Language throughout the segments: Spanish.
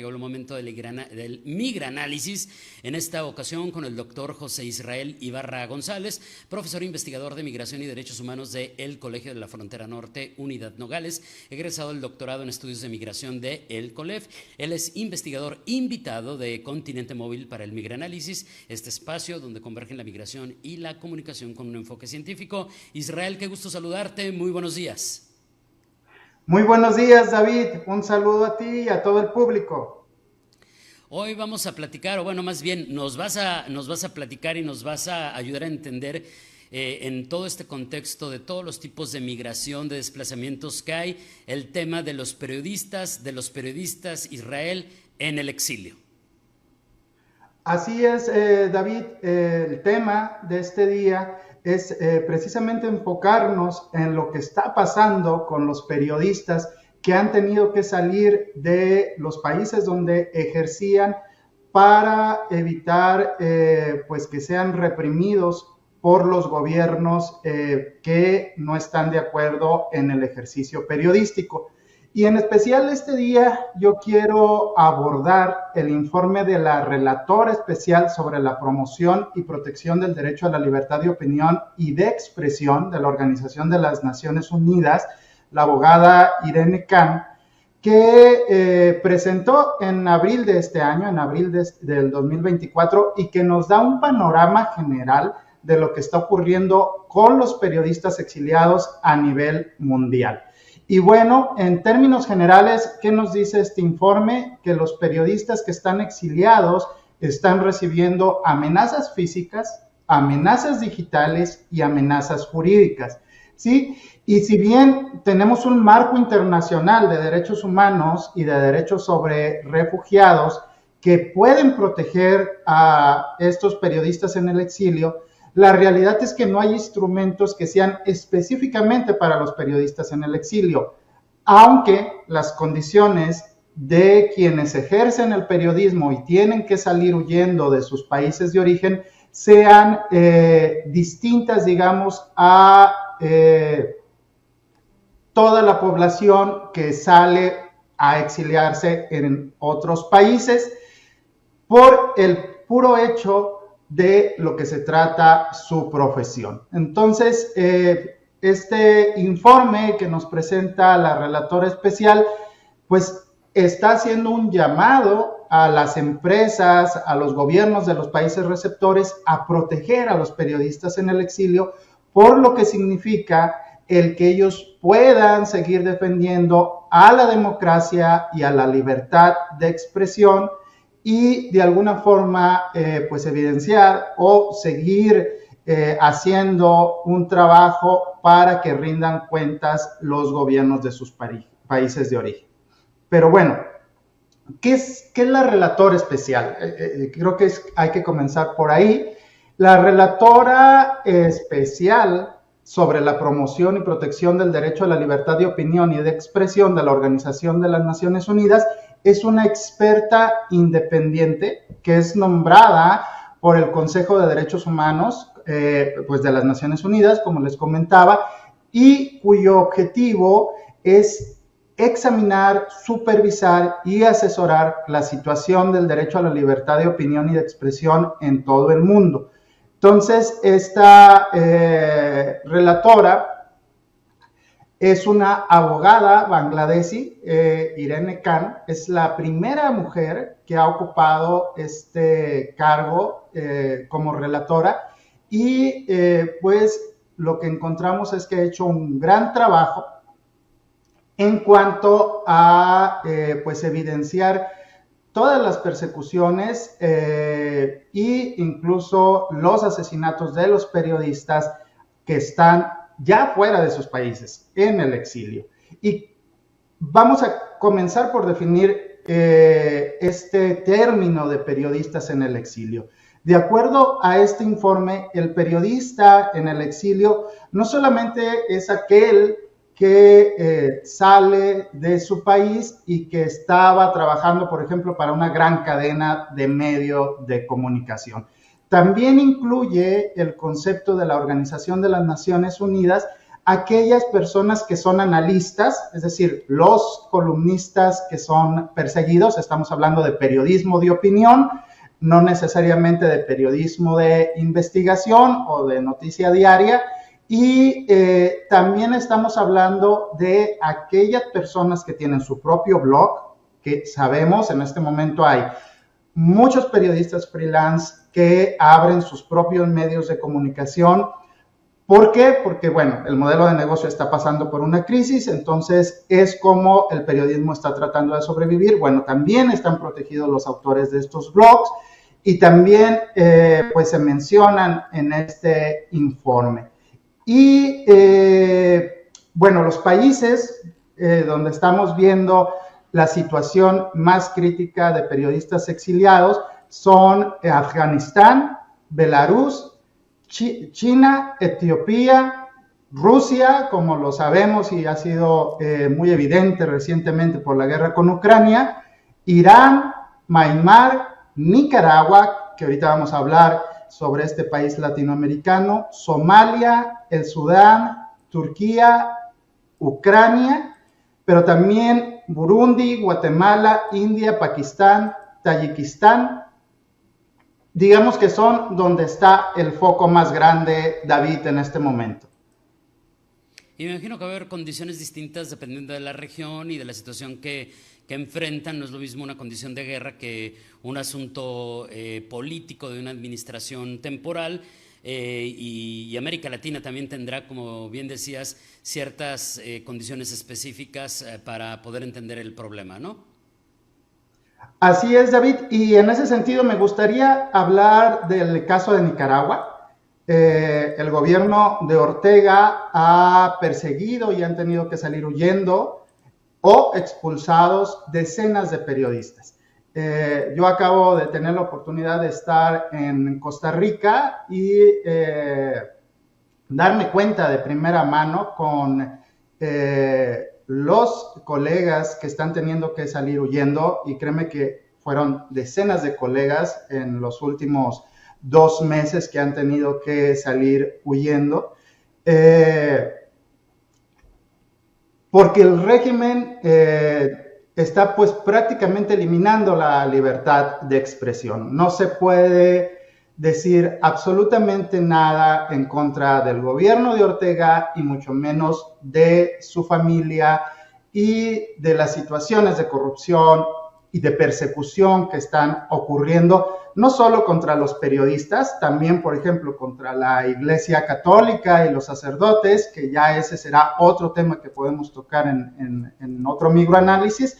Llegó el momento del migranálisis, en esta ocasión con el doctor José Israel Ibarra González, profesor investigador de Migración y Derechos Humanos del Colegio de la Frontera Norte, Unidad Nogales, egresado del doctorado en Estudios de Migración de el COLEF. Él es investigador invitado de Continente Móvil para el Migranálisis, este espacio donde convergen la migración y la comunicación con un enfoque científico. Israel, qué gusto saludarte, muy buenos días. Muy buenos días, David. Un saludo a ti y a todo el público. Hoy vamos a platicar, o bueno, más bien nos vas a platicar y nos vas a ayudar a entender en todo este contexto de todos los tipos de migración, de desplazamientos que hay, el tema de los periodistas Israel en el exilio. Así es, David. El tema de este día es precisamente enfocarnos en lo que está pasando con los periodistas que han tenido que salir de los países donde ejercían para evitar pues que sean reprimidos por los gobiernos que no están de acuerdo en el ejercicio periodístico. Y en especial este día yo quiero abordar el informe de la relatora especial sobre la promoción y protección del derecho a la libertad de opinión y de expresión de la Organización de las Naciones Unidas, la abogada Irene Khan, que presentó en abril de este año, en abril del 2024, y que nos da un panorama general de lo que está ocurriendo con los periodistas exiliados a nivel mundial. Y bueno, en términos generales, ¿qué nos dice este informe? Que los periodistas que están exiliados están recibiendo amenazas físicas, amenazas digitales y amenazas jurídicas, ¿sí? Y si bien tenemos un marco internacional de derechos humanos y de derechos sobre refugiados que pueden proteger a estos periodistas en el exilio, la realidad es que no hay instrumentos que sean específicamente para los periodistas en el exilio, aunque las condiciones de quienes ejercen el periodismo y tienen que salir huyendo de sus países de origen sean distintas, digamos, a toda la población que sale a exiliarse en otros países por el puro hecho de lo que se trata su profesión. Entonces, este informe que nos presenta la relatora especial, pues está haciendo un llamado a las empresas, a los gobiernos de los países receptores a proteger a los periodistas en el exilio, por lo que significa el que ellos puedan seguir defendiendo a la democracia y a la libertad de expresión y de alguna forma pues evidenciar o seguir haciendo un trabajo para que rindan cuentas los gobiernos de sus países de origen. Pero bueno, ¿qué es la relatora especial? Creo que hay que comenzar por ahí. La relatora especial sobre la promoción y protección del derecho a la libertad de opinión y de expresión de la Organización de las Naciones Unidas es una experta independiente que es nombrada por el Consejo de Derechos Humanos pues de las Naciones Unidas, como les comentaba, y cuyo objetivo es examinar, supervisar y asesorar la situación del derecho a la libertad de opinión y de expresión en todo el mundo. Entonces, esta relatora es una abogada bangladesí, Irene Khan, es la primera mujer que ha ocupado este cargo como relatora y pues lo que encontramos es que ha hecho un gran trabajo en cuanto a pues evidenciar todas las persecuciones e incluso los asesinatos de los periodistas que están ya fuera de sus países, en el exilio. Y vamos a comenzar por definir este término de periodistas en el exilio. De acuerdo a este informe, el periodista en el exilio no solamente es aquel que sale de su país y que estaba trabajando, por ejemplo, para una gran cadena de medios de comunicación. También incluye el concepto de la Organización de las Naciones Unidas aquellas personas que son analistas, es decir, los columnistas que son perseguidos, estamos hablando de periodismo de opinión, no necesariamente de periodismo de investigación o de noticia diaria, y también estamos hablando de aquellas personas que tienen su propio blog, que sabemos en este momento hay muchos periodistas freelance que abren sus propios medios de comunicación. ¿Por qué? Porque, bueno, el modelo de negocio está pasando por una crisis, entonces es como el periodismo está tratando de sobrevivir. Bueno, también están protegidos los autores de estos blogs y también pues se mencionan en este informe. Y bueno, los países donde estamos viendo la situación más crítica de periodistas exiliados son Afganistán, Belarus, China, Etiopía, Rusia, como lo sabemos y ha sido muy evidente recientemente por la guerra con Ucrania, Irán, Myanmar, Nicaragua, que ahorita vamos a hablar sobre este país latinoamericano, Somalia, el Sudán, Turquía, Ucrania, pero también Burundi, Guatemala, India, Pakistán, Tayikistán. Digamos que son donde está el foco más grande, David, en este momento. Y me imagino que va a haber condiciones distintas dependiendo de la región y de la situación que enfrentan. No es lo mismo una condición de guerra que un asunto político de una administración temporal. Y América Latina también tendrá, como bien decías, ciertas condiciones específicas para poder entender el problema, ¿no? Así es, David, y en ese sentido me gustaría hablar del caso de Nicaragua. El gobierno de Ortega ha perseguido y han tenido que salir huyendo o expulsados decenas de periodistas. Yo acabo de tener la oportunidad de estar en Costa Rica y darme cuenta de primera mano con los colegas que están teniendo que salir huyendo, y créeme que fueron decenas de colegas en los últimos 2 meses que han tenido que salir huyendo, porque el régimen está pues prácticamente eliminando la libertad de expresión. No se puede decir absolutamente nada en contra del gobierno de Ortega y mucho menos de su familia y de las situaciones de corrupción y de persecución que están ocurriendo, no solo contra los periodistas, también, por ejemplo, contra la Iglesia Católica y los sacerdotes, que ya ese será otro tema que podemos tocar en otro microanálisis,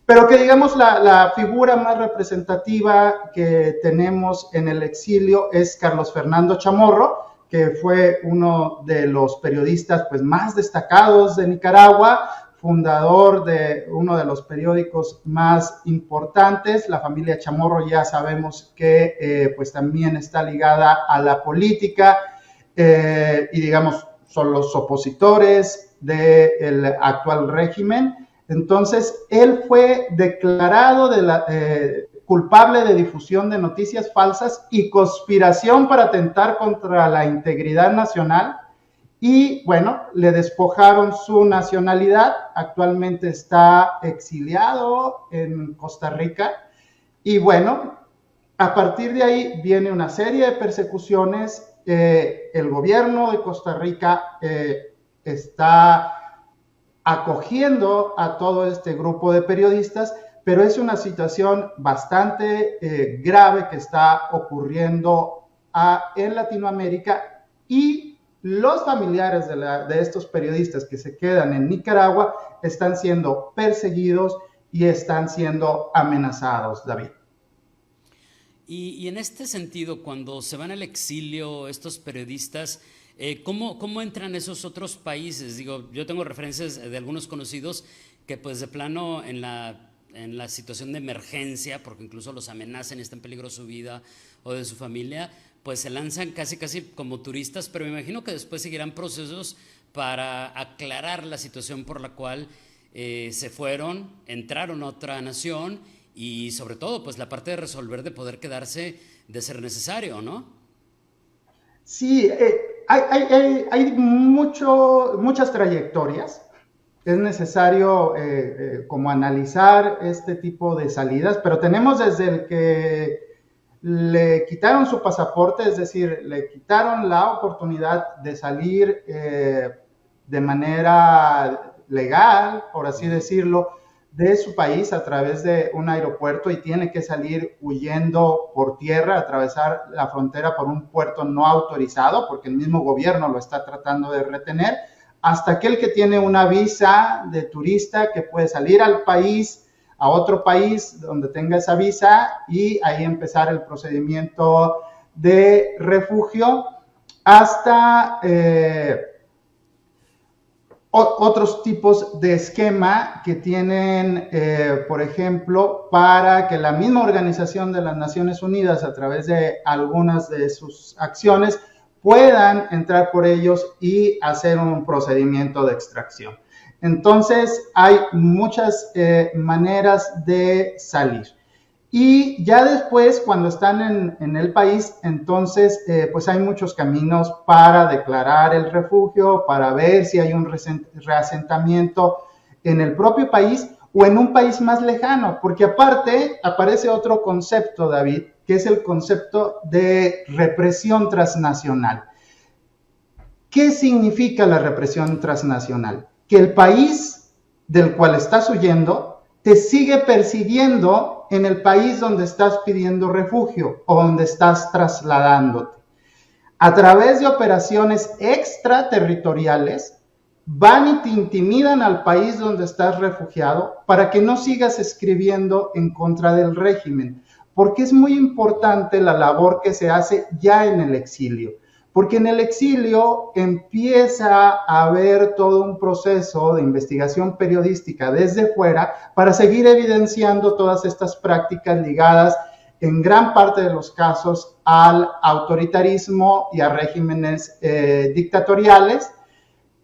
pero que digamos la figura más representativa que tenemos en el exilio es Carlos Fernando Chamorro, que fue uno de los periodistas pues, más destacados de Nicaragua, fundador de uno de los periódicos más importantes. La familia Chamorro ya sabemos que pues también está ligada a la política y digamos son los opositores del actual régimen. Entonces, él fue declarado culpable de difusión de noticias falsas y conspiración para atentar contra la integridad nacional. Y bueno, le despojaron su nacionalidad. Actualmente está exiliado en Costa Rica. Y bueno, a partir de ahí viene una serie de persecuciones. El gobierno de Costa Rica está acogiendo a todo este grupo de periodistas, pero es una situación bastante grave que está ocurriendo en Latinoamérica, y los familiares de estos periodistas que se quedan en Nicaragua están siendo perseguidos y están siendo amenazados, David. Y en este sentido, cuando se van al exilio estos periodistas, ¿cómo entran esos otros países? Digo, yo tengo referencias de algunos conocidos que pues de plano en la situación de emergencia, porque incluso los amenazan y está en peligro su vida o de su familia, pues se lanzan casi como turistas, pero me imagino que después seguirán procesos para aclarar la situación por la cual se fueron, entraron a otra nación y sobre todo pues la parte de resolver, de poder quedarse de ser necesario, ¿no? Sí, hay muchas trayectorias. Es necesario como analizar este tipo de salidas, pero tenemos desde el que le quitaron su pasaporte, es decir, le quitaron la oportunidad de salir de manera legal, por así decirlo, de su país a través de un aeropuerto y tiene que salir huyendo por tierra, atravesar la frontera por un puerto no autorizado, porque el mismo gobierno lo está tratando de retener, hasta aquel que tiene una visa de turista que puede salir al país, a otro país donde tenga esa visa y ahí empezar el procedimiento de refugio hasta otros tipos de esquema que tienen, por ejemplo, para que la misma Organización de las Naciones Unidas, a través de algunas de sus acciones, puedan entrar por ellos y hacer un procedimiento de extracción. Entonces, hay muchas maneras de salir. Y ya después, cuando están en el país, entonces, pues hay muchos caminos para declarar el refugio, para ver si hay un reasentamiento en el propio país o en un país más lejano, porque aparte aparece otro concepto, David, que es el concepto de represión transnacional. ¿Qué significa la represión transnacional? Que el país del cual estás huyendo te sigue persiguiendo en el país donde estás pidiendo refugio o donde estás trasladándote. A través de operaciones extraterritoriales, van y te intimidan al país donde estás refugiado para que no sigas escribiendo en contra del régimen, porque es muy importante la labor que se hace ya en el exilio. Porque en el exilio empieza a haber todo un proceso de investigación periodística desde fuera para seguir evidenciando todas estas prácticas ligadas en gran parte de los casos al autoritarismo y a regímenes dictatoriales.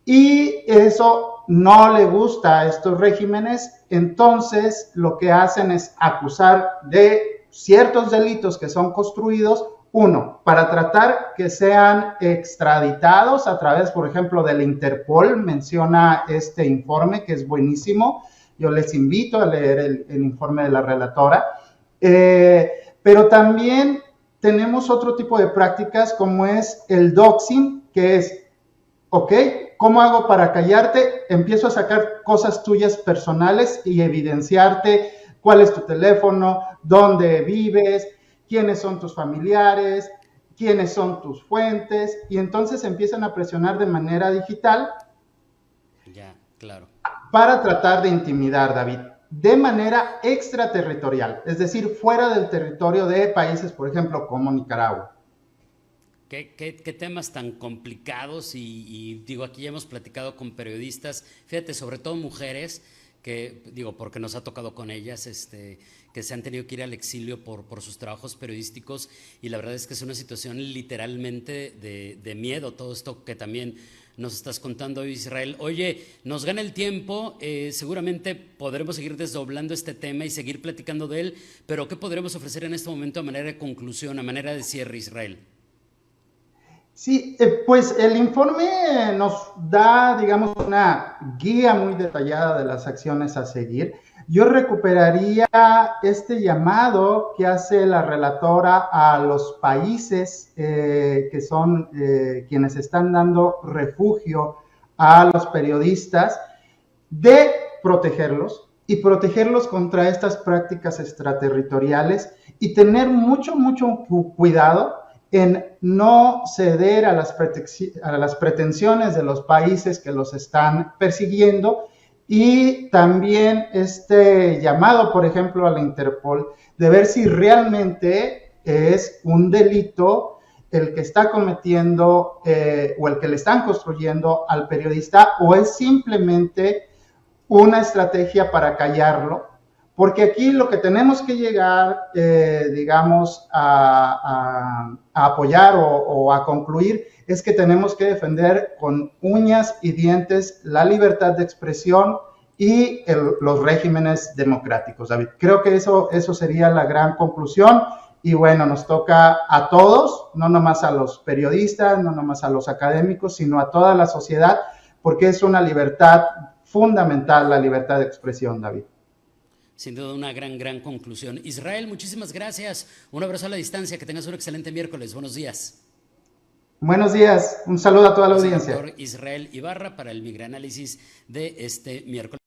Y eso no le gusta a estos regímenes, entonces lo que hacen es acusar de ciertos delitos que son construidos. Uno, para tratar que sean extraditados a través, por ejemplo, del Interpol, menciona este informe que es buenísimo. Yo les invito a leer el informe de la relatora. Pero también tenemos otro tipo de prácticas como es el doxing, que es, ok, ¿cómo hago para callarte? Empiezo a sacar cosas tuyas personales y evidenciarte cuál es tu teléfono, dónde vives, quiénes son tus familiares, quiénes son tus fuentes, y entonces empiezan a presionar de manera digital. Ya, claro. Para tratar de intimidar, David, de manera extraterritorial, es decir, fuera del territorio de países, por ejemplo, como Nicaragua. ¿Qué temas tan complicados? Y digo, aquí ya hemos platicado con periodistas, fíjate, sobre todo mujeres, que digo, porque nos ha tocado con ellas, que se han tenido que ir al exilio por sus trabajos periodísticos, y la verdad es que es una situación literalmente de miedo, todo esto que también nos estás contando, Israel. Oye, nos gana el tiempo, seguramente podremos seguir desdoblando este tema y seguir platicando de él, pero ¿qué podremos ofrecer en este momento a manera de conclusión, a manera de cierre, Israel? Sí, pues el informe nos da, digamos, una guía muy detallada de las acciones a seguir. Yo recuperaría este llamado que hace la relatora a los países que son quienes están dando refugio a los periodistas, de protegerlos y protegerlos contra estas prácticas extraterritoriales y tener mucho cuidado en no ceder a las pretensiones de los países que los están persiguiendo, y también este llamado, por ejemplo, a la Interpol, de ver si realmente es un delito el que está cometiendo o el que le están construyendo al periodista, o es simplemente una estrategia para callarlo. Porque aquí lo que tenemos que llegar, digamos, a apoyar o a concluir es que tenemos que defender con uñas y dientes la libertad de expresión y los regímenes democráticos, David. Creo que eso sería la gran conclusión, y bueno, nos toca a todos, no nomás a los periodistas, no nomás a los académicos, sino a toda la sociedad, porque es una libertad fundamental, la libertad de expresión, David. Sin duda una gran conclusión. Israel, muchísimas gracias. Un abrazo a la distancia. Que tengas un excelente miércoles. Buenos días. Buenos días. Un saludo a toda la audiencia. Doctor Israel Ibarra para el Migranálisis de este miércoles.